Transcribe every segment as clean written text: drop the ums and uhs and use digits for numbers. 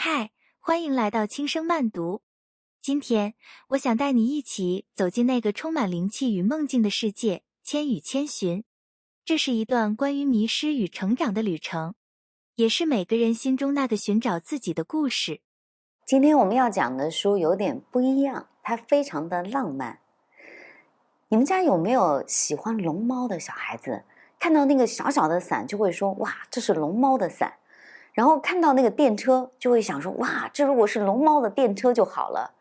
嗨，欢迎来到轻声慢读。今天，我想带你一起走进那个充满灵气与梦境的世界——千与千寻。这是一段关于迷失与成长的旅程，也是每个人心中那个寻找自己的故事。今天我们要讲的书有点不一样，它非常的浪漫。你们家有没有喜欢龙猫的小孩子？看到那个小小的伞就会说：“哇，这是龙猫的伞。”然后看到那个电车就会想说：“哇，这如果是龙猫的电车就好了。”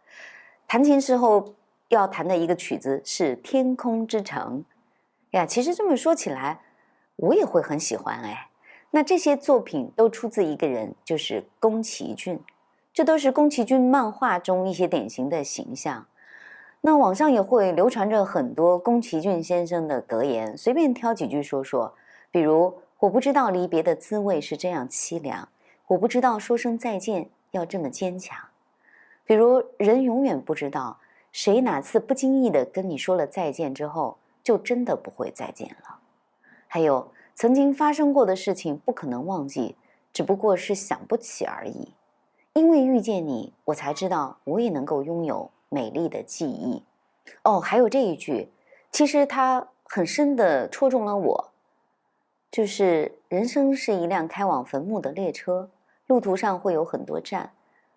弹琴时候要弹的一个曲子是《天空之城》呀。其实这么说起来，我也会很喜欢哎。那这些作品都出自一个人，就是宫崎骏。这都是宫崎骏漫画中一些典型的形象。那网上也会流传着很多宫崎骏先生的格言，随便挑几句说说。比如，我不知道离别的滋味是这样凄凉，我不知道说声再见要这么坚强。比如，人永远不知道谁哪次不经意的跟你说了再见之后，就真的不会再见了。还有，曾经发生过的事情不可能忘记，只不过是想不起而已。因为遇见你，我才知道我也能够拥有美丽的记忆。哦，还有这一句，其实它很深地戳中了我，就是人生是一辆开往坟墓的列车，路途上会有很多站，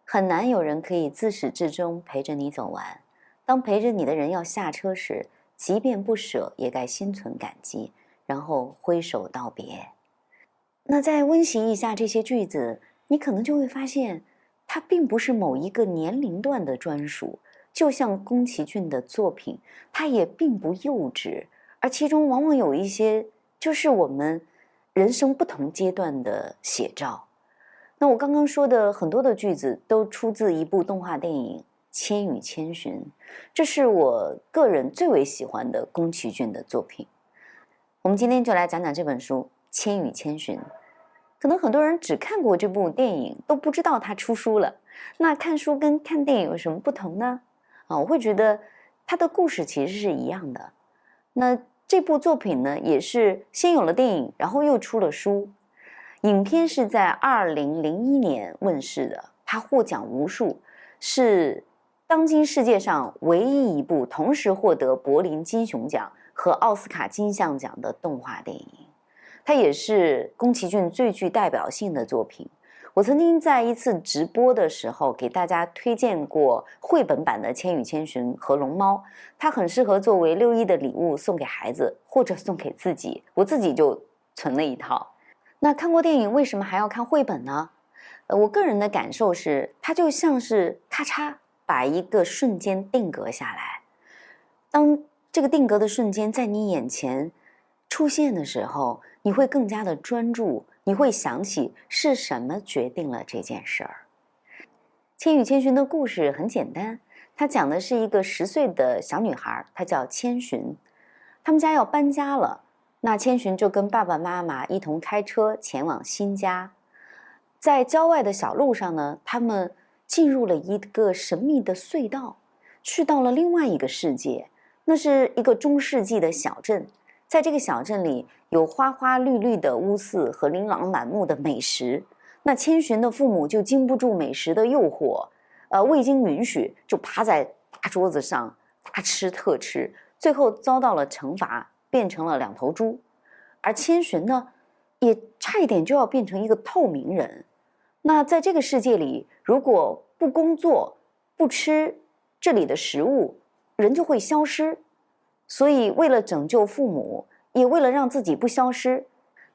很难有人可以自始至终陪着你走完。当陪着你的人要下车时，即便不舍，也该心存感激，然后挥手道别。那再温习一下这些句子，你可能就会发现，它并不是某一个年龄段的专属，就像宫崎骏的作品，它也并不幼稚，而其中往往有一些就是我们人生不同阶段的写照。那我刚刚说的很多的句子都出自一部动画电影《千与千寻》，这是我个人最为喜欢的宫崎骏的作品。我们今天就来讲讲这本书《千与千寻》。可能很多人只看过这部电影，都不知道它出书了。那看书跟看电影有什么不同呢？我会觉得它的故事其实是一样的。那这部作品呢，也是先有了电影，然后又出了书。影片是在2001年问世的，它获奖无数，是当今世界上唯一一部同时获得柏林金熊奖和奥斯卡金像奖的动画电影。它也是宫崎骏最具代表性的作品。我曾经在一次直播的时候给大家推荐过绘本版的《千与千寻》和《龙猫》，它很适合作为6·1的礼物送给孩子或者送给自己，我自己就存了一套。那看过电影为什么还要看绘本呢？我个人的感受是，它就像是咔嚓把一个瞬间定格下来，当这个定格的瞬间在你眼前出现的时候，你会更加的专注，你会想起是什么决定了这件事儿。千与千寻的故事很简单，它讲的是一个10岁的小女孩，她叫千寻，他们家要搬家了，那千寻就跟爸爸妈妈一同开车前往新家。在郊外的小路上呢，他们进入了一个神秘的隧道，去到了另外一个世界，那是一个中世纪的小镇。在这个小镇里有花花绿绿的屋寺和琳琅满目的美食，那千寻的父母就经不住美食的诱惑，未经允许就趴在大桌子上大吃特吃，最后遭到了惩罚，变成了2头猪。而千寻呢，也差一点就要变成一个透明人。那在这个世界里，如果不工作不吃这里的食物，人就会消失。所以为了拯救父母，也为了让自己不消失，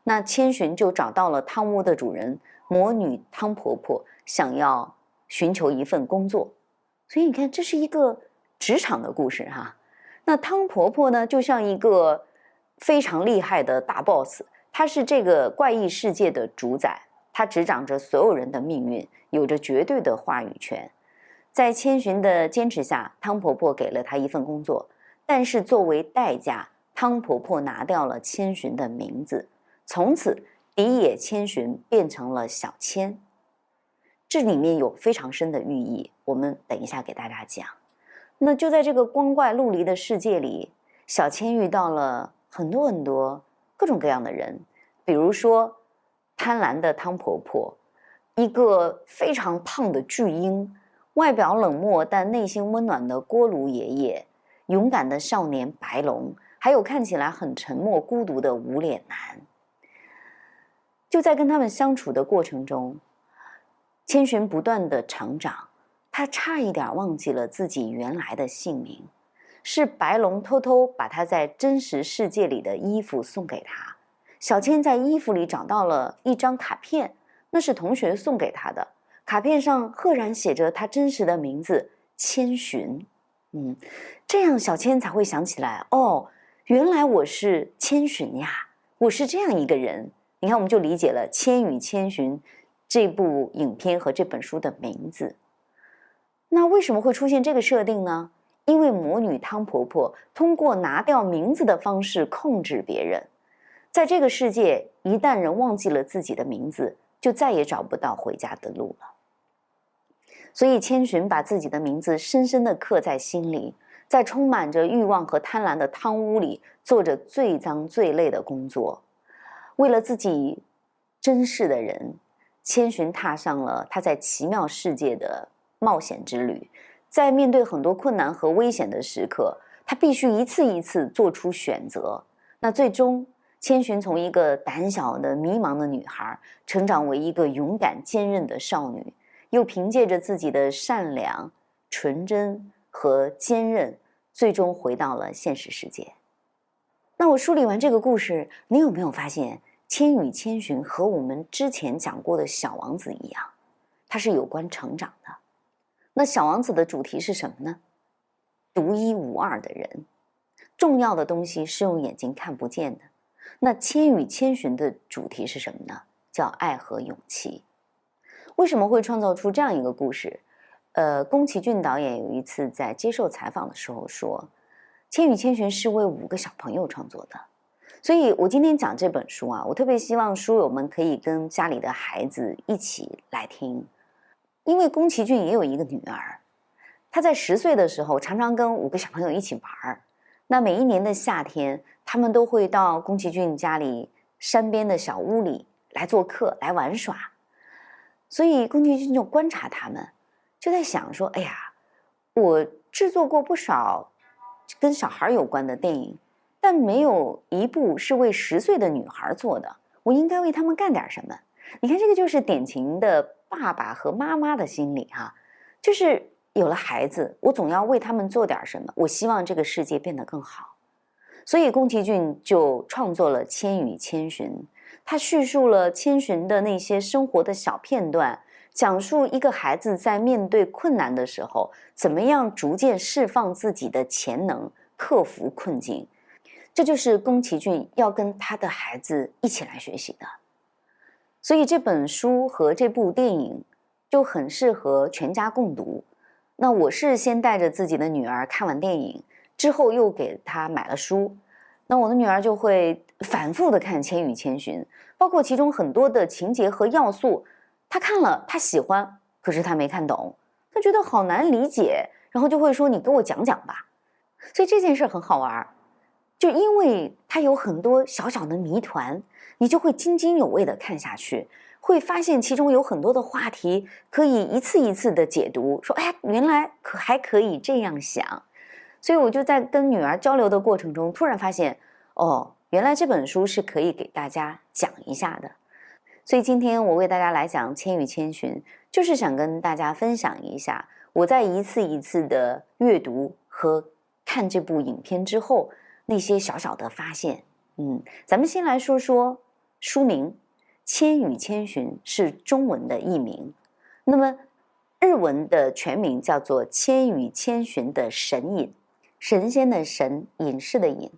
那千寻就找到了汤屋的主人魔女汤婆婆，想要寻求一份工作。所以你看，这是一个职场的故事哈。那汤婆婆呢，就像一个非常厉害的大 boss， 她是这个怪异世界的主宰，她执掌着所有人的命运，有着绝对的话语权。在千寻的坚持下，汤婆婆给了她一份工作，但是作为代价，汤婆婆拿掉了千寻的名字，从此荻野千寻变成了小千。这里面有非常深的寓意，我们等一下给大家讲。那就在这个光怪陆离的世界里，小千遇到了很多很多各种各样的人，比如说贪婪的汤婆婆，一个非常胖的巨婴，外表冷漠但内心温暖的锅炉爷爷，勇敢的少年白龙，还有看起来很沉默孤独的无脸男。就在跟他们相处的过程中，千寻不断的成长，他差一点忘记了自己原来的姓名，是白龙偷偷把他在真实世界里的衣服送给他。小千在衣服里找到了一张卡片，那是同学送给他的，卡片上赫然写着他真实的名字千寻。这样小千才会想起来，哦，原来我是千寻呀，我是这样一个人。你看，我们就理解了《千与千寻》这部影片和这本书的名字。那为什么会出现这个设定呢？因为魔女汤婆婆通过拿掉名字的方式控制别人。在这个世界，一旦人忘记了自己的名字，就再也找不到回家的路了。所以千寻把自己的名字深深地刻在心里，在充满着欲望和贪婪的汤屋里，做着最脏最累的工作。为了自己珍视的人，千寻踏上了他在奇妙世界的冒险之旅。在面对很多困难和危险的时刻，他必须一次一次做出选择。那最终，千寻从一个胆小的迷茫的女孩成长为一个勇敢坚韧的少女，又凭借着自己的善良、纯真和坚韧，最终回到了现实世界。那我梳理完这个故事，你有没有发现千与千寻和我们之前讲过的小王子一样，它是有关成长的。那小王子的主题是什么呢？独一无二的人，重要的东西是用眼睛看不见的。那千与千寻的主题是什么呢？叫爱和勇气。为什么会创造出这样一个故事？宫崎骏导演有一次在接受采访的时候说，千与千寻是为5个小朋友创作的。所以我今天讲这本书啊，我特别希望书友们可以跟家里的孩子一起来听。因为宫崎骏也有一个女儿，她在10岁的时候常常跟5个小朋友一起玩。那每一年的夏天，他们都会到宫崎骏家里山边的小屋里来做客，来玩耍。所以宫崎骏就观察他们，就在想说，哎呀，我制作过不少跟小孩有关的电影，但没有一部是为10岁的女孩做的，我应该为他们干点什么。你看，这个就是典型的爸爸和妈妈的心理哈，就是有了孩子，我总要为他们做点什么，我希望这个世界变得更好。所以宫崎骏就创作了《千与千寻》，他叙述了千寻的那些生活的小片段，讲述一个孩子在面对困难的时候，怎么样逐渐释放自己的潜能，克服困境。这就是宫崎骏要跟他的孩子一起来学习的。所以这本书和这部电影就很适合全家共读。那我是先带着自己的女儿看完电影之后，又给她买了书。那我的女儿就会反复的看《千与千寻》，包括其中很多的情节和要素，她看了，她喜欢，可是她没看懂，她觉得好难理解，然后就会说：“你给我讲讲吧。”所以这件事很好玩，就因为它有很多小小的谜团，你就会津津有味的看下去，会发现其中有很多的话题可以一次一次的解读，说哎呀，原来还可以这样想。所以我就在跟女儿交流的过程中，突然发现，哦，原来这本书是可以给大家讲一下的。所以今天我为大家来讲《千与千寻》，就是想跟大家分享一下我在一次一次的阅读和看这部影片之后那些小小的发现。咱们先来说说书名，《千与千寻》是中文的译名，那么日文的全名叫做《千与千寻的神隐》，神仙的神，隐士的隐。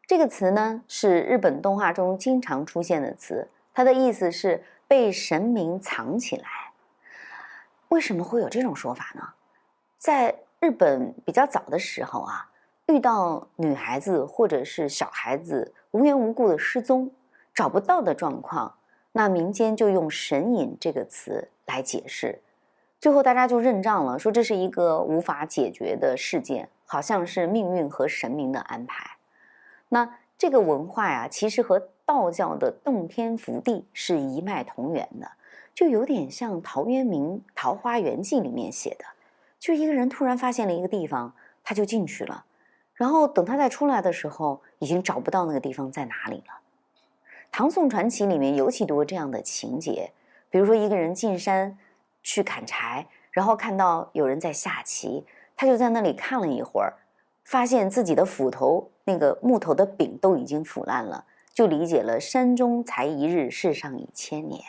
这个词呢是日本动画中经常出现的词，它的意思是被神明藏起来。为什么会有这种说法呢？在日本比较早的时候啊，遇到女孩子或者是小孩子无缘无故的失踪，找不到的状况，那民间就用神隐这个词来解释。最后大家就认账了，说这是一个无法解决的事件，好像是命运和神明的安排。那这个文化呀，其实和道教的洞天福地是一脉同源的，就有点像陶渊明《桃花源记》里面写的，就是一个人突然发现了一个地方，他就进去了，然后等他再出来的时候，已经找不到那个地方在哪里了。唐宋传奇里面尤其多这样的情节，比如说一个人进山去砍柴，然后看到有人在下棋，他就在那里看了一会儿，发现自己的斧头那个木头的柄都已经腐烂了，就理解了山中才一日，世上已千年。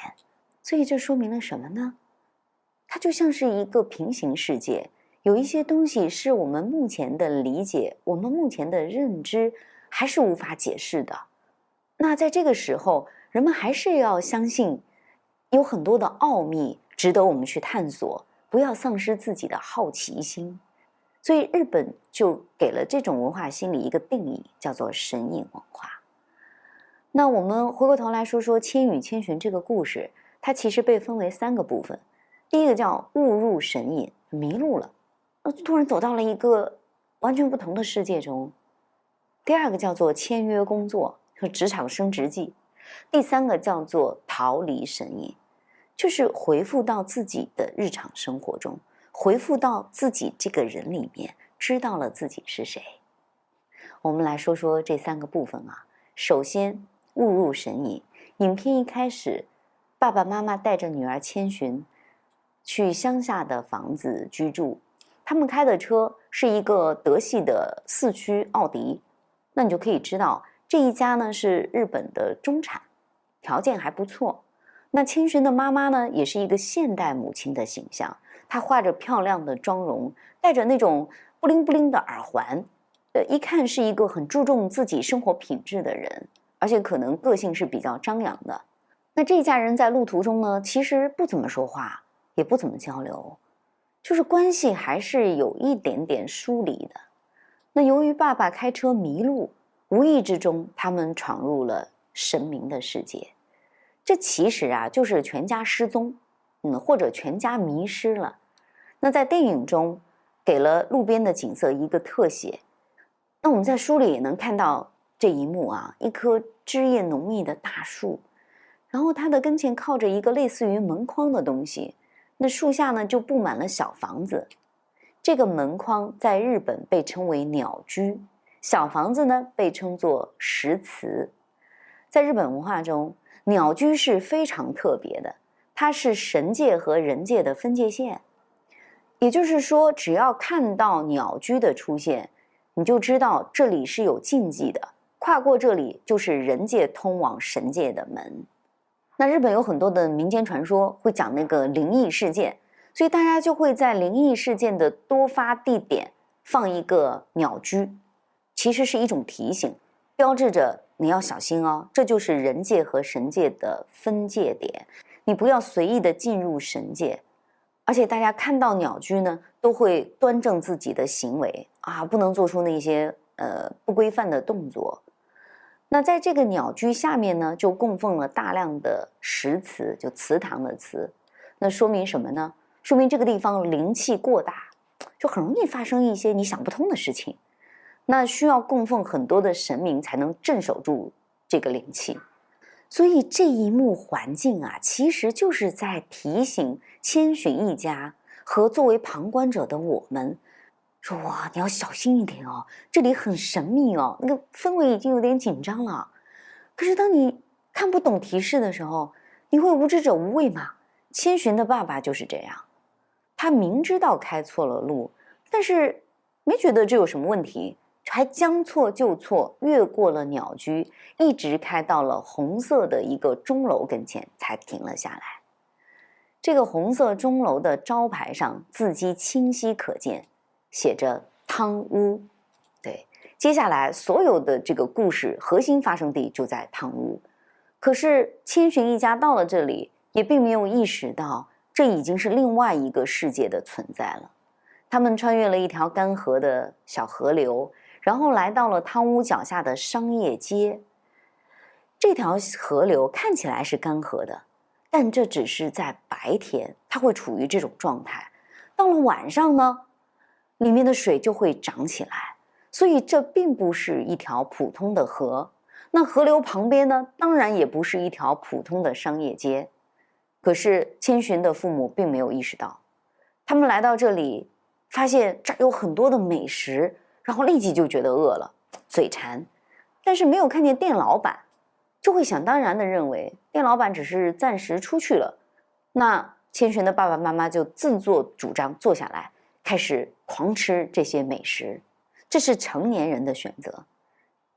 所以这说明了什么呢？它就像是一个平行世界，有一些东西是我们目前的理解，我们目前的认知还是无法解释的。那在这个时候，人们还是要相信有很多的奥秘值得我们去探索，不要丧失自己的好奇心。所以日本就给了这种文化心理一个定义，叫做神隐文化。那我们回过头来说说《千与千寻》这个故事，它其实被分为3个部分。第一个叫误入神隐，迷路了，突然走到了一个完全不同的世界中。第二个叫做签约工作和职场升职记。第3个叫做逃离神隐，就是回复到自己的日常生活中，回复到自己这个人里面，知道了自己是谁。我们来说说这3个部分啊。首先，误入神隐。影片一开始，爸爸妈妈带着女儿千寻去乡下的房子居住，他们开的车是一个德系的4驱奥迪。那你就可以知道，这一家呢是日本的中产，条件还不错。那千寻的妈妈呢，也是一个现代母亲的形象，她画着漂亮的妆容，戴着那种布灵布灵的耳环，一看是一个很注重自己生活品质的人，而且可能个性是比较张扬的。那这一家人在路途中呢，其实不怎么说话，也不怎么交流，就是关系还是有一点点疏离的。那由于爸爸开车迷路，无意之中他们闯入了神明的世界。这其实啊，就是全家失踪，或者全家迷失了。那在电影中给了路边的景色一个特写。那我们在书里也能看到这一幕啊，一棵枝叶浓密的大树，然后它的跟前靠着一个类似于门框的东西，那树下呢就布满了小房子。这个门框在日本被称为鸟居，小房子呢被称作石祠。在日本文化中，鸟居是非常特别的，它是神界和人界的分界线。也就是说，只要看到鸟居的出现，你就知道这里是有禁忌的，跨过这里就是人界通往神界的门。那日本有很多的民间传说会讲那个灵异事件，所以大家就会在灵异事件的多发地点放一个鸟居，其实是一种提醒，标志着你要小心哦，这就是人界和神界的分界点，你不要随意的进入神界。而且大家看到鸟居呢，都会端正自己的行为啊，不能做出那些不规范的动作。那在这个鸟居下面呢，就供奉了大量的石祠，就祠堂的祠。那说明什么呢？说明这个地方灵气过大，就很容易发生一些你想不通的事情。那需要供奉很多的神明才能镇守住这个灵气。所以这一幕环境啊，其实就是在提醒千寻一家和作为旁观者的我们，说哇，你要小心一点哦，这里很神秘哦，那个氛围已经有点紧张了。可是当你看不懂提示的时候，你会无知者无畏嘛？千寻的爸爸就是这样，他明知道开错了路，但是没觉得这有什么问题，还将错就错，越过了鸟居，一直开到了红色的一个钟楼跟前，才停了下来。这个红色钟楼的招牌上字迹清晰可见，写着汤屋。对，接下来所有的这个故事核心发生地就在汤屋。可是千寻一家到了这里，也并没有意识到这已经是另外一个世界的存在了。他们穿越了一条干涸的小河流，然后来到了汤屋脚下的商业街。这条河流看起来是干涸的，但这只是在白天，它会处于这种状态。到了晚上呢，里面的水就会涨起来，所以这并不是一条普通的河。那河流旁边呢，当然也不是一条普通的商业街。可是千寻的父母并没有意识到，他们来到这里，发现这儿有很多的美食，然后立即就觉得饿了，嘴馋，但是没有看见店老板，就会想当然的认为店老板只是暂时出去了。那千寻的爸爸妈妈就自作主张坐下来，开始狂吃这些美食，这是成年人的选择。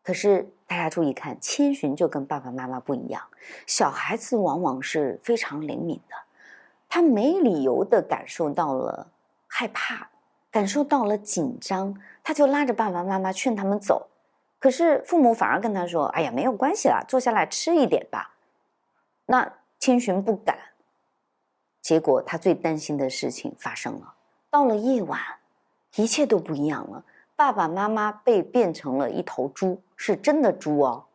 可是大家注意看，千寻就跟爸爸妈妈不一样，小孩子往往是非常灵敏的，他没理由的感受到了害怕，感受到了紧张，他就拉着爸爸妈妈劝他们走。可是父母反而跟他说，哎呀，没有关系啦，坐下来吃一点吧。那千寻不敢，结果他最担心的事情发生了。到了夜晚，一切都不一样了，爸爸妈妈被变成了一头猪，是真的猪哦。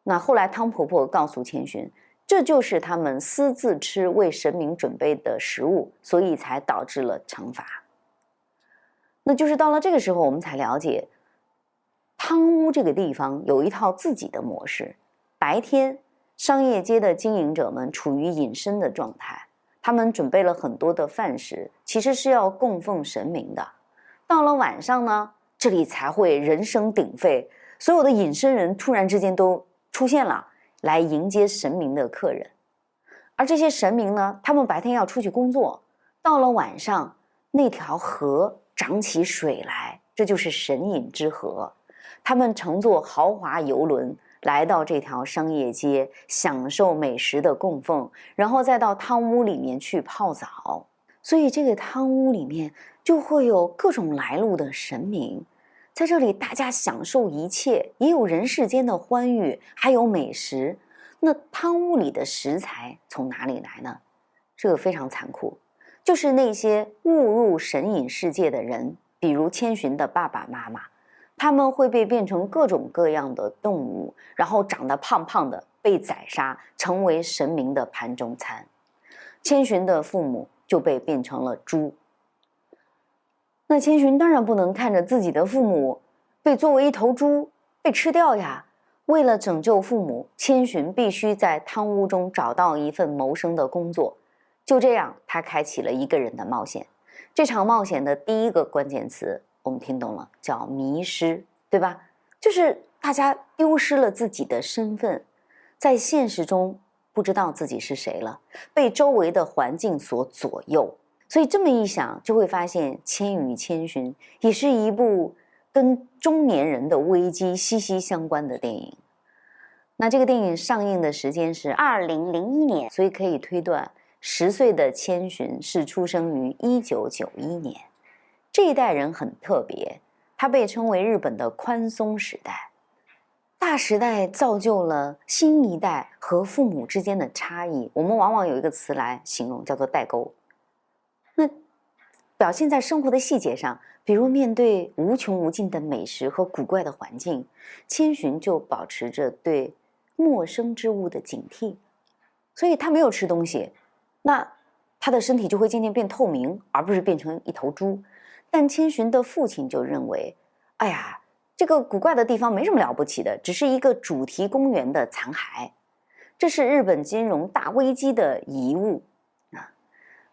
那后来汤婆婆告诉千寻，这就是他们私自吃为神明准备的食物，所以才导致了惩罚。那就是到了这个时候，我们才了解汤屋这个地方有一套自己的模式。白天商业街的经营者们处于隐身的状态，他们准备了很多的饭食，其实是要供奉神明的。到了晚上呢，这里才会人声鼎沸，所有的隐身人突然之间都出现了，来迎接神明的客人。而这些神明呢，他们白天要出去工作，到了晚上，那条河涨起水来，这就是神隐之河。他们乘坐豪华游轮来到这条商业街，享受美食的供奉，然后再到汤屋里面去泡澡。所以这个汤屋里面就会有各种来路的神明，在这里大家享受一切，也有人世间的欢愉，还有美食。那汤屋里的食材从哪里来呢？这个非常残酷，就是那些误入神隐世界的人，比如千寻的爸爸妈妈，他们会被变成各种各样的动物，然后长得胖胖的，被宰杀，成为神明的盘中餐。千寻的父母就被变成了猪。那千寻当然不能看着自己的父母被作为一头猪被吃掉呀。为了拯救父母，千寻必须在汤屋中找到一份谋生的工作。就这样，他开启了一个人的冒险。这场冒险的第一个关键词我们听懂了，叫迷失，对吧？就是大家丢失了自己的身份，在现实中不知道自己是谁了，被周围的环境所左右。所以这么一想，就会发现《千与千寻》也是一部跟中年人的危机息息相关的电影。那这个电影上映的时间是2001年，所以可以推断10岁的千寻是出生于1991年。这一代人很特别，他被称为日本的宽松时代。大时代造就了新一代和父母之间的差异，我们往往有一个词来形容，叫做代沟。那表现在生活的细节上，比如面对无穷无尽的美食和古怪的环境，千寻就保持着对陌生之物的警惕，所以他没有吃东西，那他的身体就会渐渐变透明，而不是变成一头猪。但千寻的父亲就认为，哎呀，这个古怪的地方没什么了不起的，只是一个主题公园的残骸。这是日本金融大危机的遗物啊。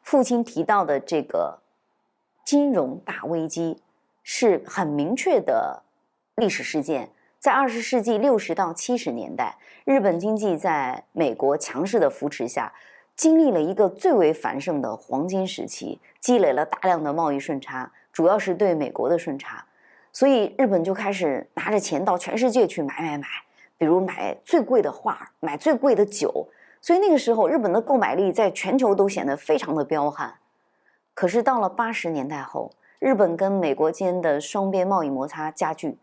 父亲提到的这个金融大危机是很明确的历史事件。在20世纪60到70年代，日本经济在美国强势的扶持下，经历了一个最为繁盛的黄金时期，积累了大量的贸易顺差，主要是对美国的顺差。所以日本就开始拿着钱到全世界去买，比如买最贵的画，买最贵的酒。所以那个时候日本的购买力在全球都显得非常的彪悍。可是到了80年代后，日本跟美国间的双边贸易摩擦加剧，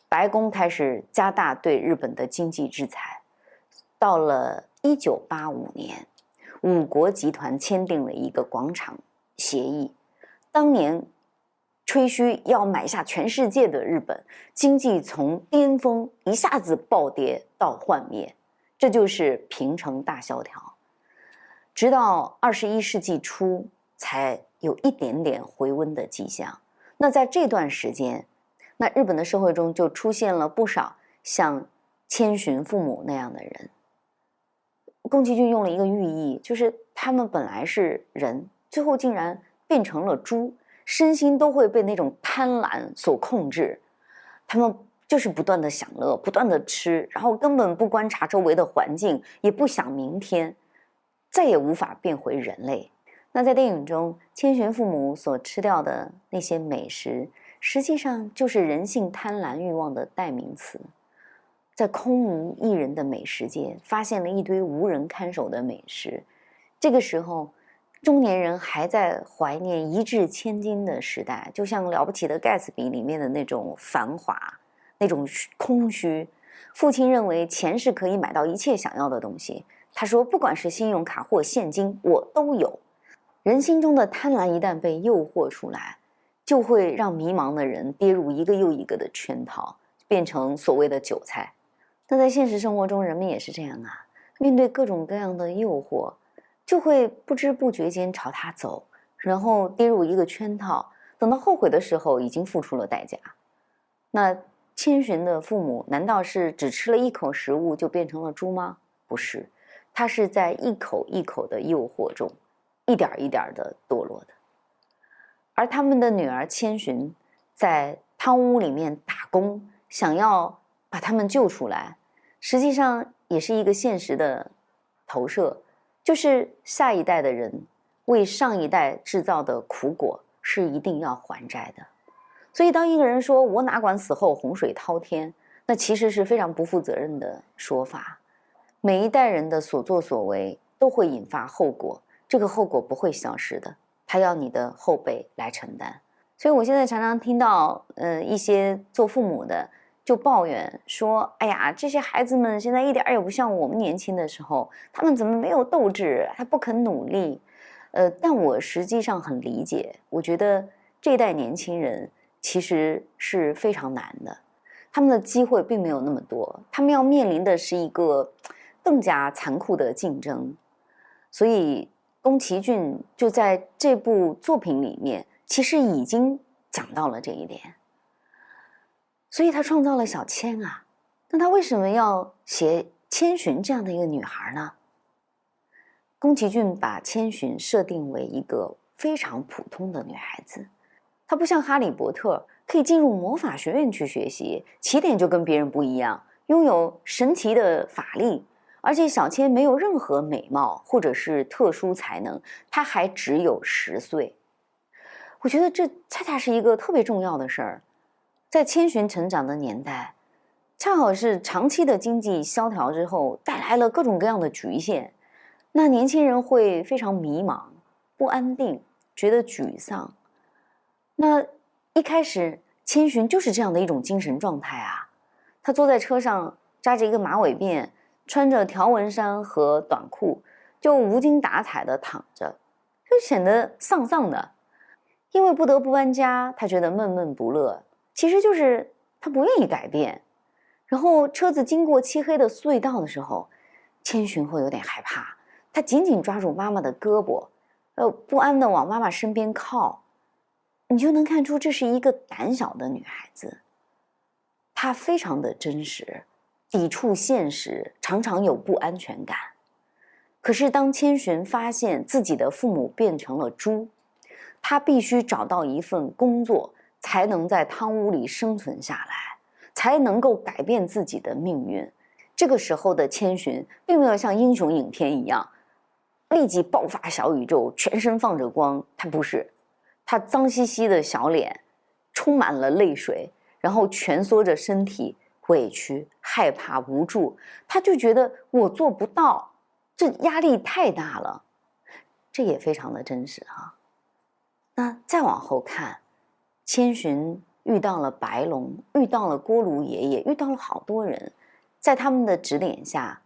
白宫开始加大对日本的经济制裁。到了1985年，5国集团签订了一个广场协议。当年吹嘘要买下全世界的日本，经济从巅峰一下子暴跌到幻灭，这就是平成大萧条。直到21世纪初才有一点点回温的迹象。那在这段时间，那日本的社会中就出现了不少像千寻父母那样的人。宫崎骏用了一个寓意，就是他们本来是人，最后竟然变成了猪，身心都会被那种贪婪所控制，他们就是不断的享乐，不断的吃，然后根本不观察周围的环境，也不想明天，再也无法变回人类。那在电影中，千寻父母所吃掉的那些美食，实际上就是人性贪婪欲望的代名词。在空无一人的美食界，发现了一堆无人看守的美食。这个时候，中年人还在怀念一掷千金的时代，就像《了不起的盖茨比》里面的那种繁华，那种空虚。父亲认为钱是可以买到一切想要的东西，他说不管是信用卡或现金，我都有。人心中的贪婪一旦被诱惑出来，就会让迷茫的人跌入一个又一个的圈套，变成所谓的韭菜。那在现实生活中，人们也是这样啊，面对各种各样的诱惑，就会不知不觉间朝它走，然后跌入一个圈套，等到后悔的时候，已经付出了代价。那千寻的父母难道是只吃了一口食物就变成了猪吗？不是，他是在一口一口的诱惑中，一点一点的堕落的。而他们的女儿千寻在汤屋里面打工，想要把他们救出来，实际上也是一个现实的投射，就是下一代的人为上一代制造的苦果是一定要还债的。所以当一个人说我哪管死后洪水滔天，那其实是非常不负责任的说法。每一代人的所作所为都会引发后果，这个后果不会消失的，他要你的后辈来承担。所以我现在常常听到一些做父母的就抱怨说，哎呀，这些孩子们现在一点也不像我们年轻的时候，他们怎么没有斗志，还不肯努力。但我实际上很理解，我觉得这一代年轻人其实是非常难的，他们的机会并没有那么多，他们要面临的是一个更加残酷的竞争。所以宫崎骏就在这部作品里面其实已经讲到了这一点。所以他创造了小千啊，那他为什么要写千寻这样的一个女孩呢？宫崎骏把千寻设定为一个非常普通的女孩子，她不像哈利波特可以进入魔法学院去学习，起点就跟别人不一样，拥有神奇的法力，而且小千没有任何美貌或者是特殊才能，她还只有10岁。我觉得这恰恰是一个特别重要的事儿。在千寻成长的年代，恰好是长期的经济萧条之后带来了各种各样的局限，那年轻人会非常迷茫、不安定，觉得沮丧。那一开始千寻就是这样的一种精神状态啊，他坐在车上扎着一个马尾辫，穿着条纹衫和短裤，就无精打采地躺着，就显得丧丧的。因为不得不搬家，他觉得闷闷不乐，其实就是他不愿意改变。然后车子经过漆黑的隧道的时候，千寻会有点害怕，他紧紧抓住妈妈的胳膊，不安地往妈妈身边靠。你就能看出这是一个胆小的女孩子，她非常的真实，抵触现实，常常有不安全感。可是当千寻发现自己的父母变成了猪，他必须找到一份工作，才能在汤屋里生存下来，才能够改变自己的命运。这个时候的千寻并没有像英雄影片一样立即爆发小宇宙，全身放着光，他不是，他脏兮兮的小脸充满了泪水，然后蜷缩着身体，委屈、害怕、无助，他就觉得我做不到，这压力太大了。这也非常的真实哈。那再往后看，千寻遇到了白龙，遇到了锅炉爷爷，遇到了好多人，在他们的指点下，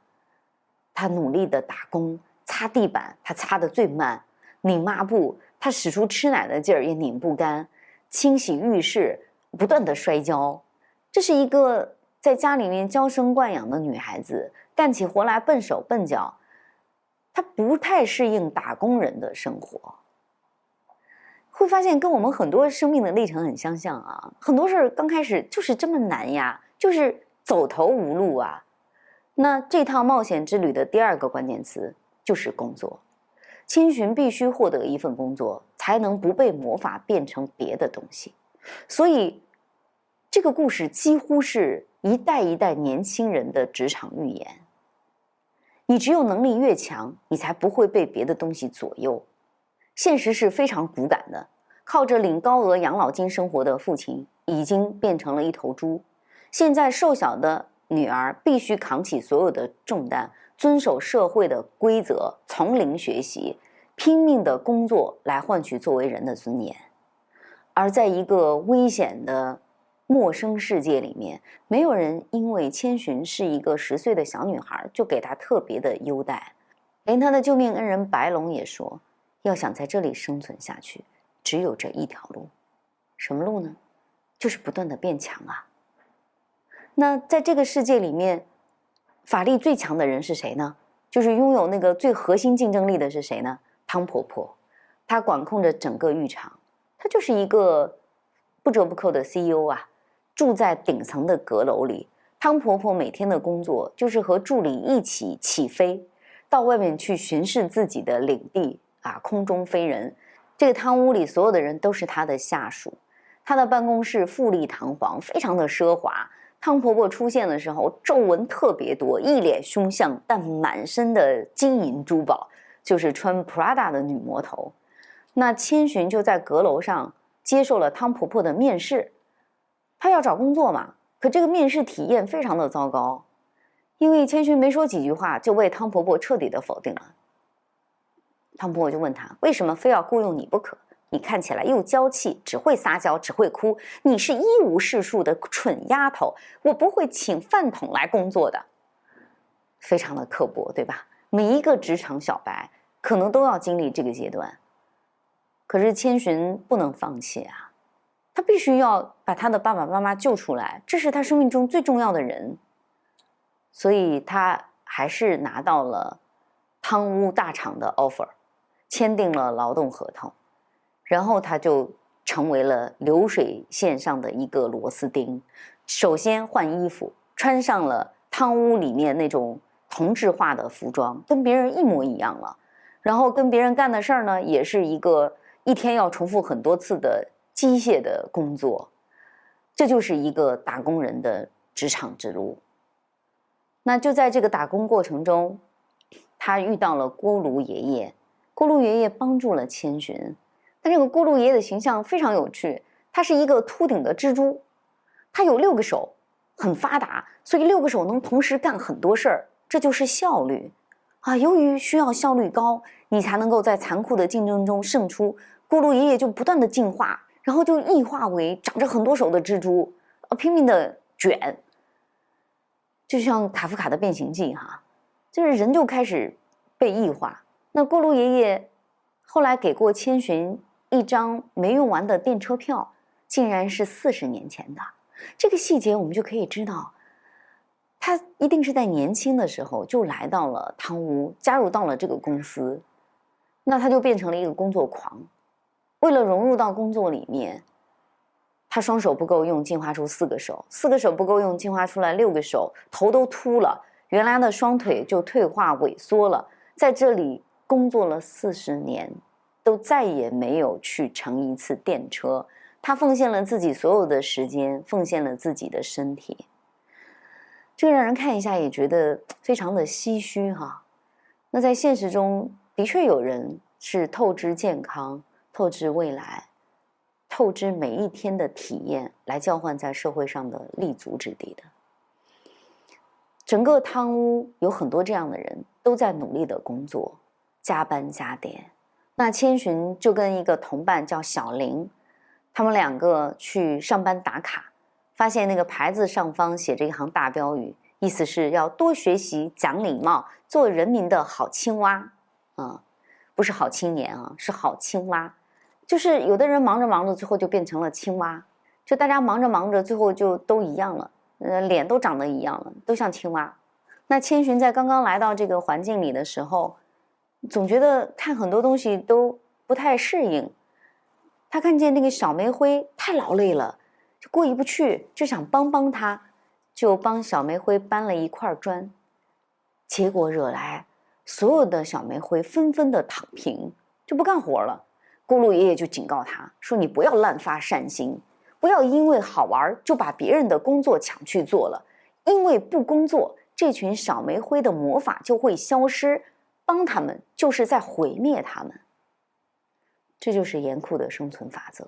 他努力的打工，擦地板他擦得最慢，拧抹布他使出吃奶的劲儿也拧不干，清洗浴室不断的摔跤。这是一个在家里面娇生惯养的女孩子，干起活来笨手笨脚，她不太适应打工人的生活。会发现跟我们很多生命的历程很相像啊，很多事儿刚开始就是这么难呀，就是走投无路啊。那这趟冒险之旅的第二个关键词就是工作。千寻必须获得一份工作，才能不被魔法变成别的东西。所以，这个故事几乎是一代一代年轻人的职场预言。你只有能力越强，你才不会被别的东西左右。现实是非常骨感的，靠着领高额养老金生活的父亲已经变成了一头猪。现在瘦小的女儿必须扛起所有的重担，遵守社会的规则，从零学习，拼命的工作来换取作为人的尊严。而在一个危险的陌生世界里面，没有人因为千寻是一个10岁的小女孩就给她特别的优待。连她的救命恩人白龙也说，要想在这里生存下去，只有这一条路。什么路呢？就是不断的变强啊。那在这个世界里面，法力最强的人是谁呢？就是拥有那个最核心竞争力的是谁呢？汤婆婆。她管控着整个浴场，她就是一个不折不扣的 CEO 啊。住在顶层的阁楼里，汤婆婆每天的工作就是和助理一起起飞，到外面去巡视自己的领地啊，空中飞人。这个汤屋里所有的人都是她的下属，她的办公室富丽堂皇，非常的奢华。汤婆婆出现的时候，皱纹特别多，一脸凶相，但满身的金银珠宝，就是穿 Prada 的女魔头。那千寻就在阁楼上接受了汤婆婆的面试。他要找工作嘛，可这个面试体验非常的糟糕，因为千寻没说几句话就被汤婆婆彻底的否定了。汤婆婆就问他，为什么非要雇佣你不可？你看起来又娇气，只会撒娇，只会哭，你是一无是处的蠢丫头，我不会请饭桶来工作的。非常的刻薄，对吧？每一个职场小白可能都要经历这个阶段，可是千寻不能放弃啊。他必须要把他的爸爸妈妈救出来，这是他生命中最重要的人，所以他还是拿到了汤屋大厂的 offer， 签订了劳动合同，然后他就成为了流水线上的一个螺丝钉。首先换衣服，穿上了汤屋里面那种同质化的服装，跟别人一模一样了。然后跟别人干的事儿呢，也是一个一天要重复很多次的机械的工作。这就是一个打工人的职场之路。那就在这个打工过程中，他遇到了锅炉爷爷。锅炉爷爷帮助了千寻，但这个锅炉爷爷的形象非常有趣，他是一个秃顶的蜘蛛，他有6个手，很发达，所以6个手能同时干很多事儿，这就是效率啊。由于需要效率高，你才能够在残酷的竞争中胜出，锅炉爷爷就不断的进化，然后就异化为长着很多手的蜘蛛，拼命的卷，就像卡夫卡的《变形记》哈，就是人就开始被异化。那锅炉爷爷后来给过千寻一张没用完的电车票，竟然是40年前的。这个细节我们就可以知道，他一定是在年轻的时候就来到了汤屋，加入到了这个公司，那他就变成了一个工作狂。为了融入到工作里面，他双手不够用，进化出4个手；4个手不够用，进化出来6个手，头都秃了，原来的双腿就退化萎缩了。在这里工作了40年，都再也没有去乘一次电车。他奉献了自己所有的时间，奉献了自己的身体。这个让人看一下也觉得非常的唏嘘哈。那在现实中，的确有人是透支健康，透支未来，透支每一天的体验，来交换在社会上的立足之地的。整个汤屋有很多这样的人，都在努力的工作，加班加点。那千寻就跟一个同伴叫小林，他们2个去上班打卡，发现那个牌子上方写着一行大标语，意思是要多学习，讲礼貌，做人民的好青蛙不是好青年啊，是好青蛙。就是有的人忙着忙着，最后就变成了青蛙，就大家忙着忙着，最后就都一样了，脸都长得一样了，都像青蛙。那千寻在刚刚来到这个环境里的时候，总觉得看很多东西都不太适应。他看见那个小煤灰太劳累了，就过意不去，就想帮帮他，就帮小煤灰搬了一块砖。结果惹来所有的小煤灰纷纷的躺平，就不干活了。咕噜爷爷就警告他说：“你不要滥发善心，不要因为好玩就把别人的工作抢去做了，因为不工作，这群小煤灰的魔法就会消失，帮他们就是在毁灭他们。”这就是严酷的生存法则。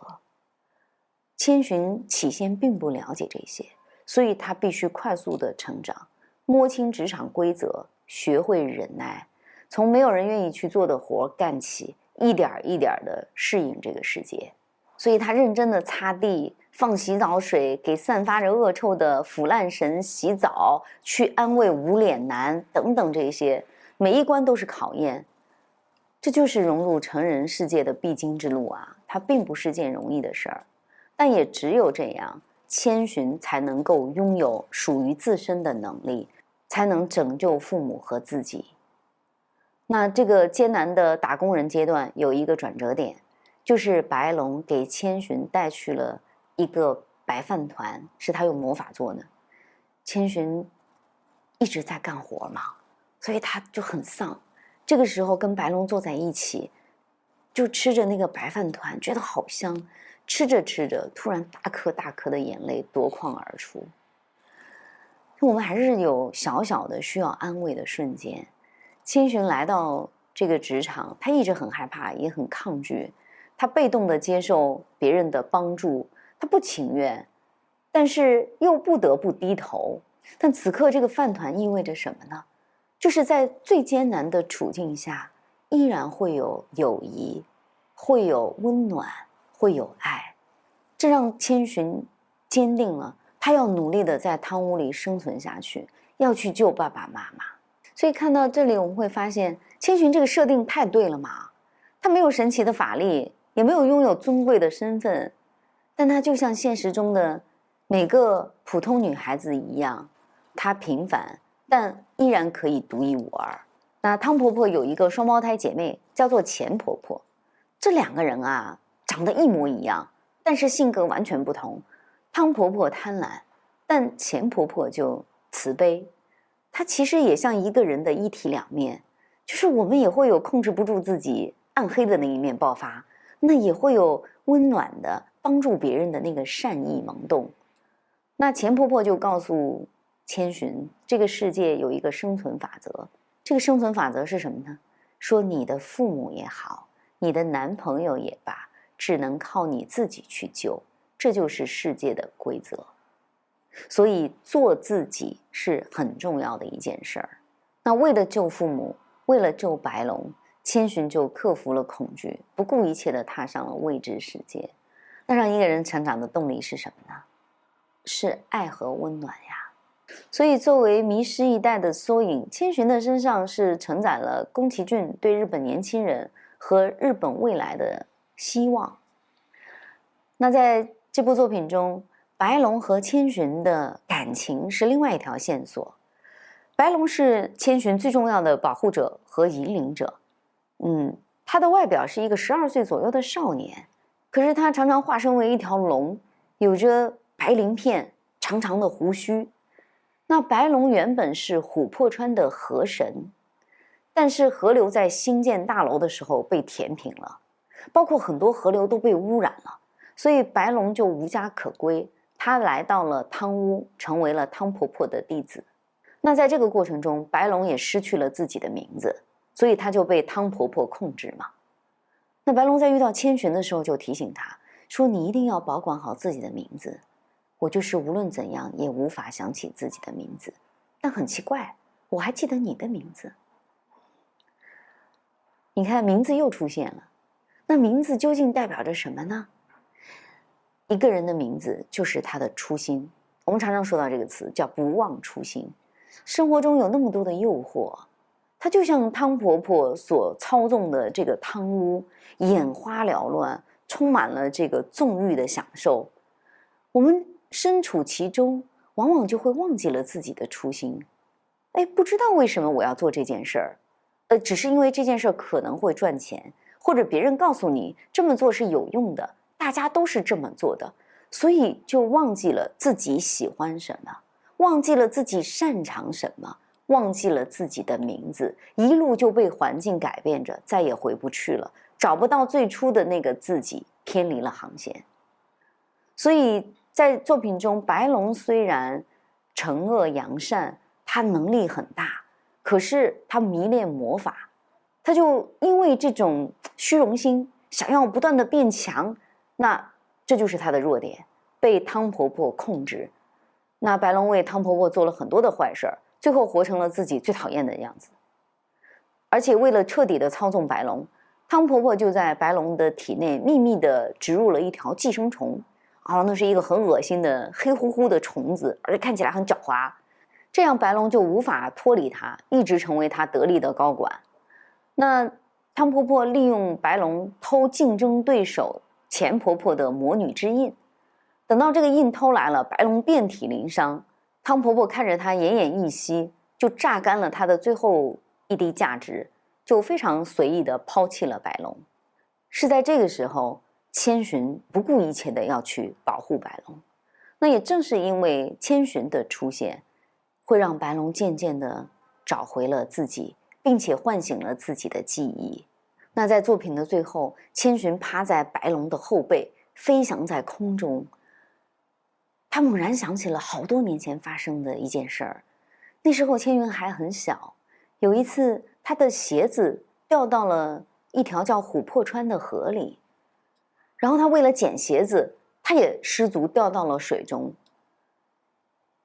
千寻起先并不了解这些，所以他必须快速的成长，摸清职场规则，学会忍耐，从没有人愿意去做的活干起，一点一点的适应这个世界。所以他认真的擦地，放洗澡水，给散发着恶臭的腐烂神洗澡，去安慰无脸男等等，这些每一关都是考验。这就是融入成人世界的必经之路啊，它并不是件容易的事儿，但也只有这样，千寻才能够拥有属于自身的能力，才能拯救父母和自己。那这个艰难的打工人阶段有一个转折点，就是白龙给千寻带去了一个白饭团，是他用魔法做的。千寻一直在干活嘛，所以他就很丧。这个时候跟白龙坐在一起，就吃着那个白饭团，觉得好香。吃着吃着，突然大颗大颗的眼泪夺眶而出。我们还是有小小的需要安慰的瞬间。千寻来到这个职场，他一直很害怕，也很抗拒，他被动的接受别人的帮助，他不情愿，但是又不得不低头。但此刻这个饭团意味着什么呢？就是在最艰难的处境下，依然会有友谊，会有温暖，会有爱。这让千寻坚定了他要努力的在汤屋里生存下去，要去救爸爸妈妈。所以看到这里，我们会发现千寻这个设定太对了嘛。他没有神奇的法力，也没有拥有尊贵的身份，但他就像现实中的每个普通女孩子一样，她平凡，但依然可以独一无二。那汤婆婆有一个双胞胎姐妹，叫做钱婆婆。这两个人啊，长得一模一样，但是性格完全不同。汤婆婆贪婪，但钱婆婆就慈悲。她其实也像一个人的一体两面，就是我们也会有控制不住自己暗黑的那一面爆发，那也会有温暖的帮助别人的那个善意萌动。那钱婆婆就告诉千寻，这个世界有一个生存法则。这个生存法则是什么呢？说你的父母也好，你的男朋友也罢，只能靠你自己去救，这就是世界的规则。所以做自己是很重要的一件事儿。那为了救父母，为了救白龙，千寻就克服了恐惧，不顾一切地踏上了未知世界。那让一个人成长的动力是什么呢？是爱和温暖呀。所以作为迷失一代的缩影，千寻的身上是承载了宫崎骏对日本年轻人和日本未来的希望。那在这部作品中，白龙和千寻的感情是另外一条线索。白龙是千寻最重要的保护者和引领者。他的外表是一个12岁左右的少年，可是他常常化身为一条龙，有着白鳞片，长长的胡须。那白龙原本是琥珀川的河神，但是河流在新建大楼的时候被填平了，包括很多河流都被污染了，所以白龙就无家可归。他来到了汤屋，成为了汤婆婆的弟子。那在这个过程中，白龙也失去了自己的名字，所以他就被汤婆婆控制嘛。那白龙在遇到千寻的时候就提醒他说，你一定要保管好自己的名字。我就是无论怎样也无法想起自己的名字，但很奇怪，我还记得你的名字。你看，名字又出现了。那名字究竟代表着什么呢？一个人的名字就是他的初心。我们常常说到这个词，叫不忘初心。生活中有那么多的诱惑，它就像汤婆婆所操纵的这个汤屋，眼花缭乱，充满了这个纵欲的享受。我们身处其中，往往就会忘记了自己的初心。不知道为什么我要做这件事儿，只是因为这件事儿可能会赚钱，或者别人告诉你这么做是有用的，大家都是这么做的，所以就忘记了自己喜欢什么，忘记了自己擅长什么，忘记了自己的名字，一路就被环境改变着，再也回不去了，找不到最初的那个自己，偏离了航线。所以在作品中，白龙虽然惩恶扬善，他能力很大，可是他迷恋魔法，他就因为这种虚荣心，想要不断的变强，那这就是他的弱点，被汤婆婆控制。那白龙为汤婆婆做了很多的坏事儿，最后活成了自己最讨厌的样子。而且为了彻底的操纵白龙，汤婆婆就在白龙的体内秘密的植入了一条寄生虫。那是一个很恶心的黑乎乎的虫子，而且看起来很狡猾，这样白龙就无法脱离它，一直成为他得力的高管。那汤婆婆利用白龙偷竞争对手钱婆婆的魔女之印，等到这个印偷来了，白龙遍体鳞伤，汤婆婆看着他奄奄一息，就榨干了他的最后一滴价值，就非常随意地抛弃了白龙。是在这个时候，千寻不顾一切的要去保护白龙。那也正是因为千寻的出现，会让白龙渐渐的找回了自己，并且唤醒了自己的记忆。那在作品的最后，千寻趴在白龙的后背，飞翔在空中。他猛然想起了好多年前发生的一件事儿。那时候千寻还很小，有一次他的鞋子掉到了一条叫琥珀川的河里，然后他为了捡鞋子，他也失足掉到了水中。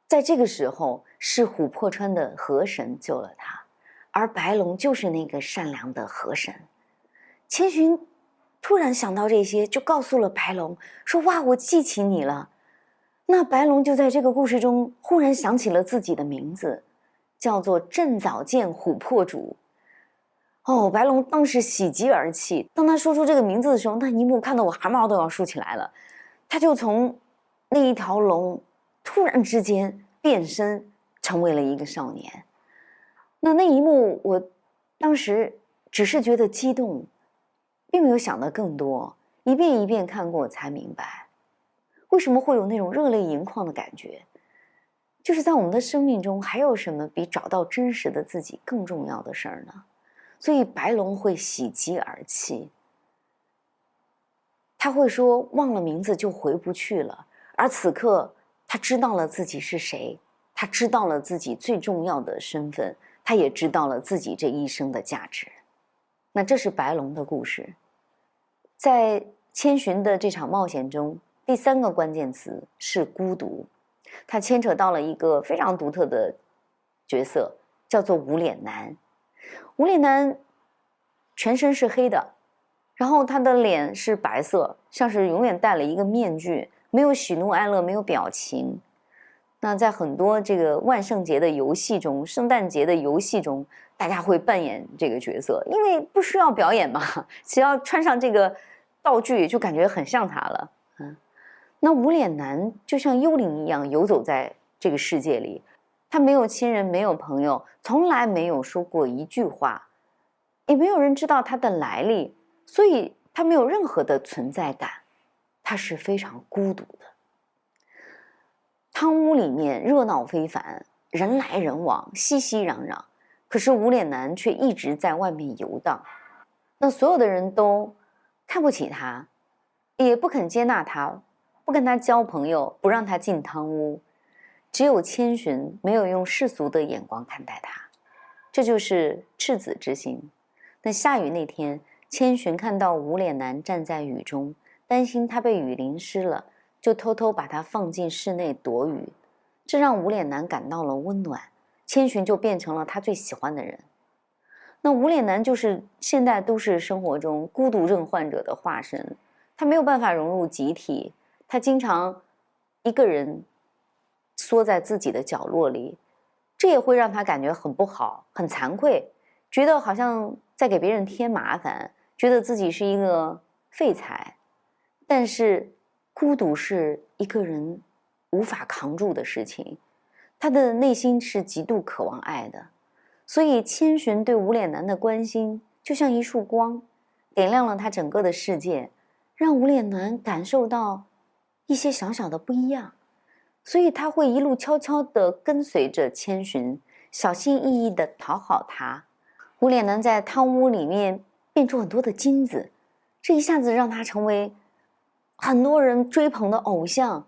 在这个时候，是琥珀川的河神救了他，而白龙就是那个善良的河神。千寻突然想到这些，就告诉了白龙，说：哇，我记起你了。那白龙就在这个故事中忽然想起了自己的名字，叫做正早见琥珀主。白龙当时喜极而泣，当他说出这个名字的时候，那一幕看得我汗毛都要竖起来了。他就从那一条龙突然之间变身成为了一个少年。那一幕我当时只是觉得激动，并没有想得更多，一遍一遍看过才明白为什么会有那种热泪盈眶的感觉。就是在我们的生命中，还有什么比找到真实的自己更重要的事儿呢？所以白龙会喜极而泣，他会说忘了名字就回不去了，而此刻他知道了自己是谁，他知道了自己最重要的身份，他也知道了自己这一生的价值。那这是白龙的故事。在千寻的这场冒险中，第三个关键词是孤独，它牵扯到了一个非常独特的角色，叫做无脸男。无脸男全身是黑的，然后他的脸是白色，像是永远戴了一个面具，没有喜怒哀乐，没有表情。那在很多这个万圣节的游戏中，圣诞节的游戏中，大家会扮演这个角色，因为不需要表演嘛，只要穿上这个道具就感觉很像他了。那无脸男就像幽灵一样游走在这个世界里，他没有亲人，没有朋友，从来没有说过一句话，也没有人知道他的来历，所以他没有任何的存在感，他是非常孤独的。汤屋里面热闹非凡，人来人往，熙熙攘攘，可是无脸男却一直在外面游荡。那所有的人都看不起他，也不肯接纳他，不跟他交朋友，不让他进汤屋。只有千寻没有用世俗的眼光看待他，这就是赤子之心。那下雨那天，千寻看到无脸男站在雨中，担心他被雨淋湿了，就偷偷把他放进室内躲雨，这让无脸男感到了温暖，千寻就变成了他最喜欢的人。那无脸男就是现代都市生活中孤独症患者的化身，他没有办法融入集体，他经常一个人缩在自己的角落里，这也会让他感觉很不好，很惭愧，觉得好像在给别人添麻烦，觉得自己是一个废材。但是孤独是一个人无法扛住的事情，他的内心是极度渴望爱的。所以千寻对无脸男的关心就像一束光，点亮了他整个的世界，让无脸男感受到一些小小的不一样。所以他会一路悄悄地跟随着千寻，小心翼翼地讨好他。无脸男在汤屋里面变出很多的金子，这一下子让他成为很多人追捧的偶像。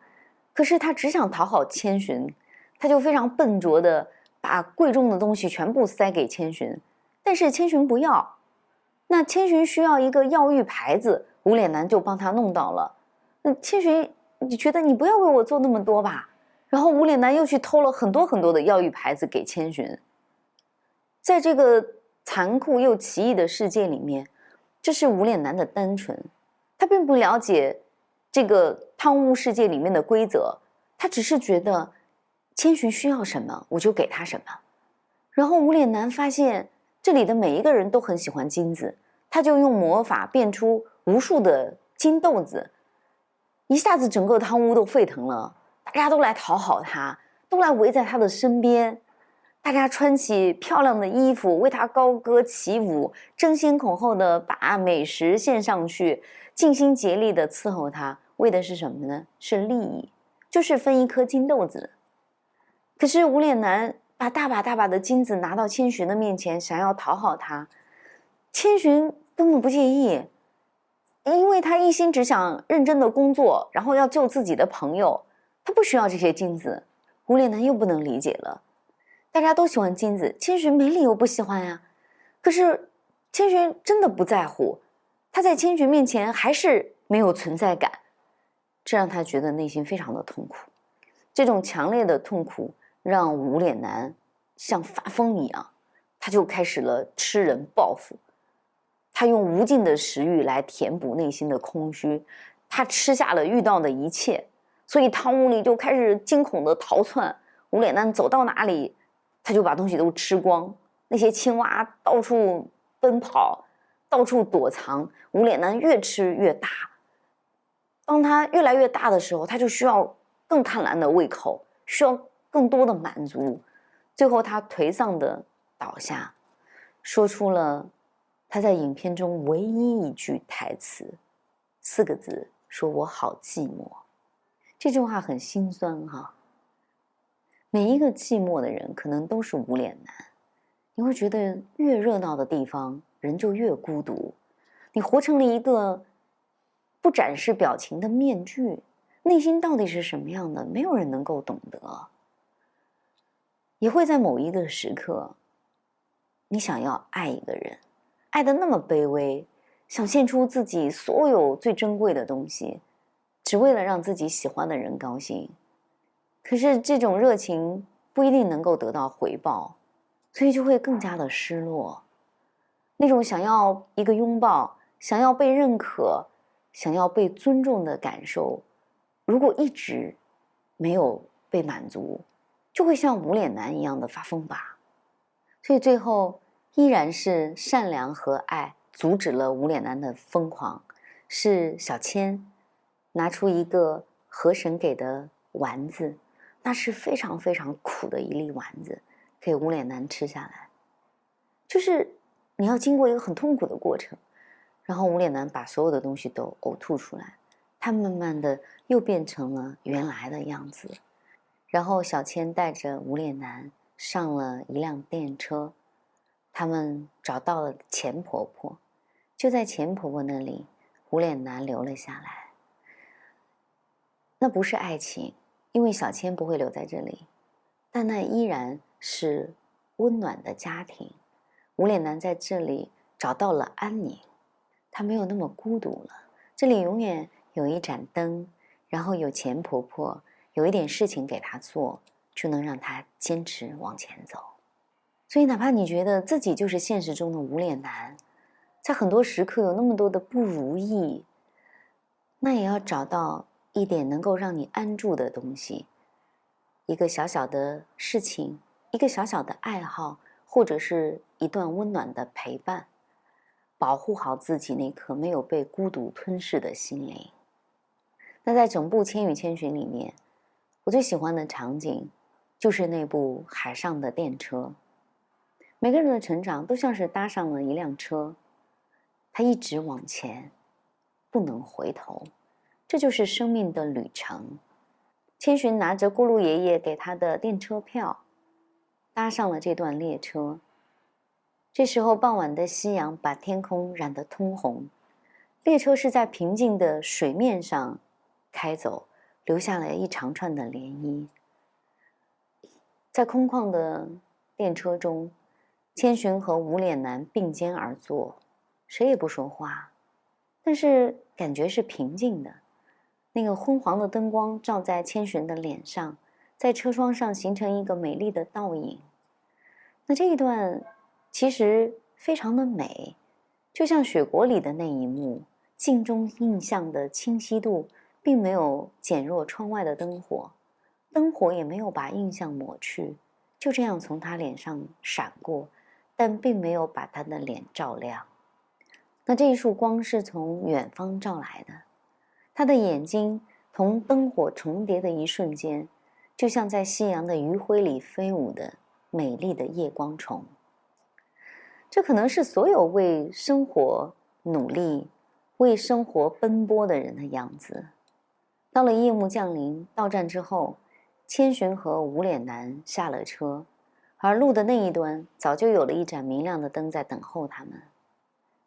可是他只想讨好千寻，他就非常笨拙地把贵重的东西全部塞给千寻，但是千寻不要。那千寻需要一个药浴牌子，无脸男就帮他弄到了。千寻，你觉得你不要为我做那么多吧？然后无脸男又去偷了很多很多的药浴牌子给千寻。在这个残酷又奇异的世界里面，这是无脸男的单纯，他并不了解这个汤屋世界里面的规则，他只是觉得千寻需要什么我就给他什么。然后无脸男发现这里的每一个人都很喜欢金子，他就用魔法变出无数的金豆子，一下子整个汤屋都沸腾了，大家都来讨好他，都来围在他的身边，大家穿起漂亮的衣服为他高歌起舞，争先恐后的把美食献上去，尽心竭力的伺候他，为的是什么呢？是利益，就是分一颗金豆子。可是无脸男把大把大把的金子拿到千寻的面前，想要讨好他，千寻根本不介意，因为他一心只想认真的工作，然后要救自己的朋友，他不需要这些金子。无脸男又不能理解了，大家都喜欢金子，千寻没理由不喜欢呀。可是千寻真的不在乎，他在千寻面前还是没有存在感，这让他觉得内心非常的痛苦。这种强烈的痛苦让无脸男像发疯一样，他就开始了吃人报复。他用无尽的食欲来填补内心的空虚，他吃下了遇到的一切，所以汤屋里就开始惊恐的逃窜。无脸男走到哪里，他就把东西都吃光。那些青蛙到处奔跑，到处躲藏，无脸男越吃越大。当他越来越大的时候，他就需要更贪婪的胃口，需要更多的满足。最后他颓丧的倒下，说出了他在影片中唯一一句台词，4个字，说我好寂寞。这句话很心酸哈。每一个寂寞的人可能都是无脸男，你会觉得越热闹的地方人就越孤独，你活成了一个不展示表情的面具，内心到底是什么样的，没有人能够懂得。也会在某一个时刻，你想要爱一个人，爱得那么卑微，想献出自己所有最珍贵的东西，只为了让自己喜欢的人高兴。可是这种热情不一定能够得到回报，所以就会更加的失落。那种想要一个拥抱，想要被认可，想要被尊重的感受，如果一直没有被满足，就会像无脸男一样的发疯吧。所以最后依然是善良和爱阻止了无脸男的疯狂，是小千拿出一个河神给的丸子，那是非常非常苦的一粒丸子，给无脸男吃下来。就是你要经过一个很痛苦的过程，然后无脸男把所有的东西都呕吐出来，他慢慢的又变成了原来的样子。然后小千带着无脸男上了一辆电车，他们找到了钱婆婆，就在钱婆婆那里，无脸男留了下来。那不是爱情，因为小千不会留在这里，但那依然是温暖的家庭。无脸男在这里找到了安宁，他没有那么孤独了。这里永远有一盏灯，然后有钱婆婆，有一点事情给他做，就能让他坚持往前走。所以哪怕你觉得自己就是现实中的无脸男，在很多时刻有那么多的不如意，那也要找到一点能够让你安住的东西，一个小小的事情，一个小小的爱好，或者是一段温暖的陪伴，保护好自己那颗没有被孤独吞噬的心灵。那在整部《千与千寻》里面，我最喜欢的场景就是那部海上的电车。每个人的成长都像是搭上了一辆车，他一直往前，不能回头，这就是生命的旅程。千寻拿着咕噜爷爷给他的电车票，搭上了这段列车。这时候傍晚的夕阳把天空染得通红，列车是在平静的水面上开走，留下了一长串的涟漪。在空旷的电车中，千寻和无脸男并肩而坐，谁也不说话，但是感觉是平静的。那个昏黄的灯光照在千寻的脸上，在车窗上形成一个美丽的倒影。那这一段其实非常的美，就像雪国里的那一幕，镜中印象的清晰度并没有减弱窗外的灯火，灯火也没有把印象抹去，就这样从他脸上闪过，但并没有把他的脸照亮。那这一束光是从远方照来的，他的眼睛同灯火重叠的一瞬间，就像在夕阳的余晖里飞舞的美丽的夜光虫。这可能是所有为生活努力、为生活奔波的人的样子。到了夜幕降临，到站之后，千寻和无脸男下了车，而路的那一端早就有了一盏明亮的灯在等候他们。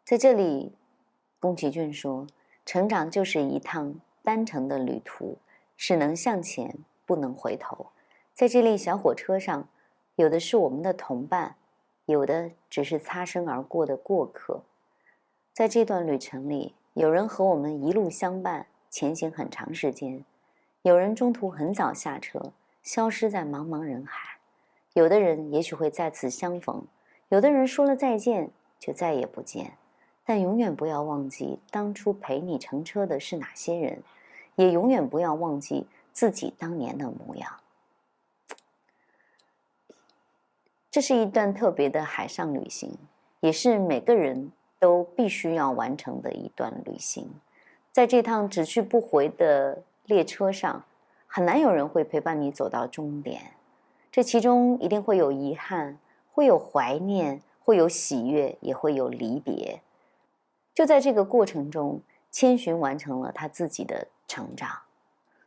在这里，宫崎骏说，成长就是一趟单程的旅途，只能向前，不能回头。在这列小火车上，有的是我们的同伴，有的只是擦身而过的过客。在这段旅程里，有人和我们一路相伴，前行很长时间；有人中途很早下车，消失在茫茫人海；有的人也许会再次相逢，有的人说了再见就再也不见。但永远不要忘记当初陪你乘车的是哪些人，也永远不要忘记自己当年的模样。这是一段特别的海上旅行，也是每个人都必须要完成的一段旅行。在这趟只去不回的列车上，很难有人会陪伴你走到终点。这其中一定会有遗憾，会有怀念，会有喜悦，也会有离别。就在这个过程中，千寻完成了他自己的成长。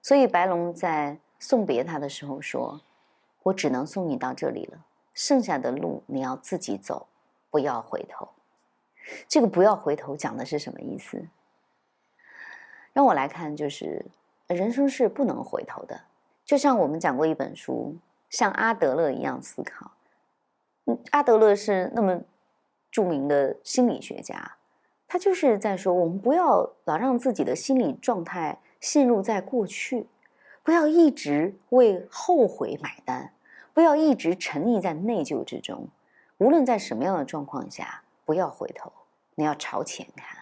所以白龙在送别他的时候说，我只能送你到这里了，剩下的路你要自己走，不要回头。这个不要回头讲的是什么意思？让我来看，就是人生是不能回头的。就像我们讲过一本书，像阿德勒一样思考。阿德勒是那么著名的心理学家，他就是在说，我们不要老让自己的心理状态陷入在过去，不要一直为后悔买单，不要一直沉溺在内疚之中。无论在什么样的状况下，不要回头，你要朝前看。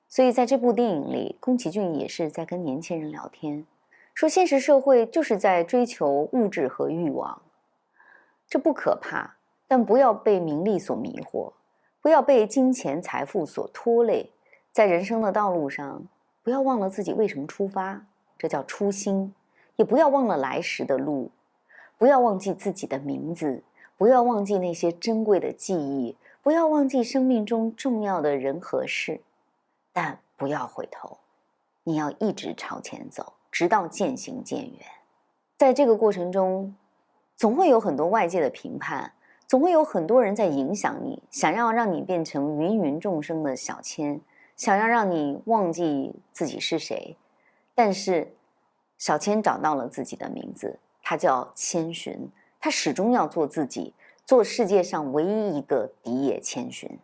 所以在这部电影里，宫崎骏也是在跟年轻人聊天，说现实社会就是在追求物质和欲望，这不可怕，但不要被名利所迷惑，不要被金钱财富所拖累。在人生的道路上，不要忘了自己为什么出发，这叫初心。也不要忘了来时的路，不要忘记自己的名字，不要忘记那些珍贵的记忆，不要忘记生命中重要的人和事。但不要回头，你要一直朝前走，直到渐行渐远。在这个过程中，总会有很多外界的评判，总会有很多人在影响你，想要让你变成芸芸众生的小千，想要让你忘记自己是谁。但是小千找到了自己的名字，他叫千寻，他始终要做自己，做世界上唯一一个荻野千寻。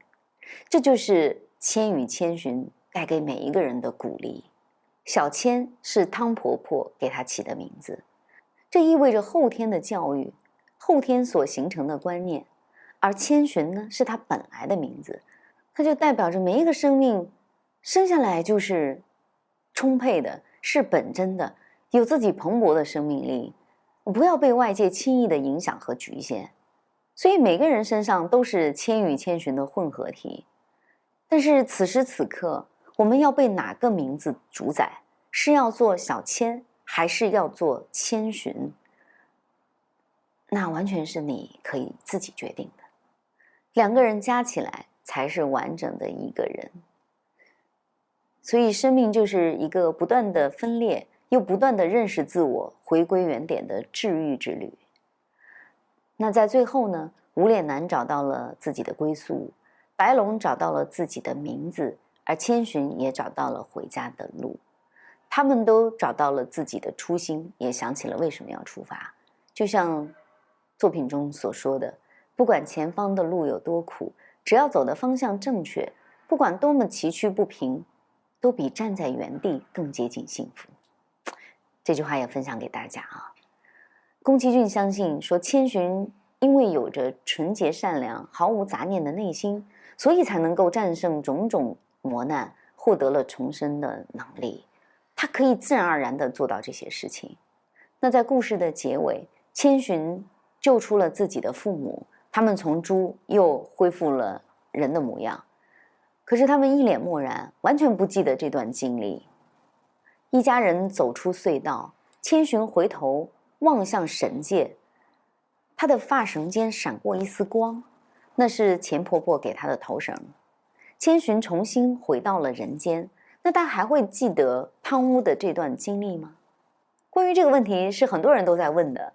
这就是千与千寻带给每一个人的鼓励。小千是汤婆婆给他起的名字，这意味着后天的教育，后天所形成的观念。而千寻呢，是他本来的名字，它就代表着每一个生命生下来就是充沛的，是本真的，有自己蓬勃的生命力，不要被外界轻易的影响和局限。所以每个人身上都是千与千寻的混合体。但是此时此刻，我们要被哪个名字主宰？是要做小千，还是要做千寻？那完全是你可以自己决定的。两个人加起来才是完整的一个人。所以生命就是一个不断的分裂，又不断的认识自我，回归原点的治愈之旅。那在最后呢，无脸男找到了自己的归宿，白龙找到了自己的名字，而千寻也找到了回家的路。他们都找到了自己的初心，也想起了为什么要出发。就像作品中所说的，不管前方的路有多苦，只要走的方向正确，不管多么崎岖不平，都比站在原地更接近幸福。这句话也分享给大家啊。宫崎骏相信说，千寻因为有着纯洁善良、毫无杂念的内心，所以才能够战胜种种磨难，获得了重生的能力。他可以自然而然地做到这些事情。那在故事的结尾，千寻救出了自己的父母，他们从猪又恢复了人的模样。可是他们一脸漠然，完全不记得这段经历。一家人走出隧道，千寻回头望向神界，她的发绳间闪过一丝光，那是钱婆婆给她的头绳。千寻重新回到了人间，那她还会记得汤屋的这段经历吗？关于这个问题是很多人都在问的。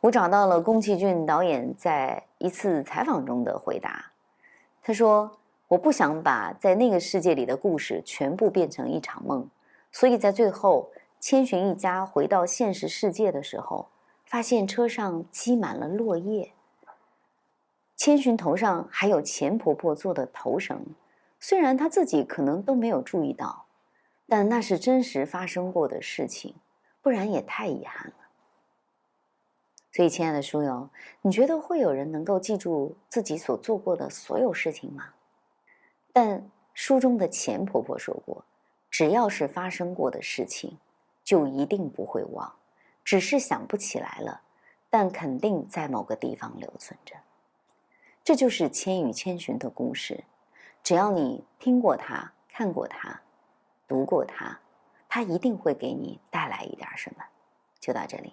我找到了宫崎骏导演在一次采访中的回答。他说，我不想把在那个世界里的故事全部变成一场梦，所以在最后千寻一家回到现实世界的时候，发现车上积满了落叶，千寻头上还有钱婆婆做的头绳，虽然她自己可能都没有注意到，但那是真实发生过的事情，不然也太遗憾了。所以亲爱的书友，你觉得会有人能够记住自己所做过的所有事情吗？但书中的钱婆婆说过，只要是发生过的事情，就一定不会忘，只是想不起来了，但肯定在某个地方留存着。这就是《千与千寻》的故事，只要你听过它、看过它、读过它，它一定会给你带来一点什么。就到这里。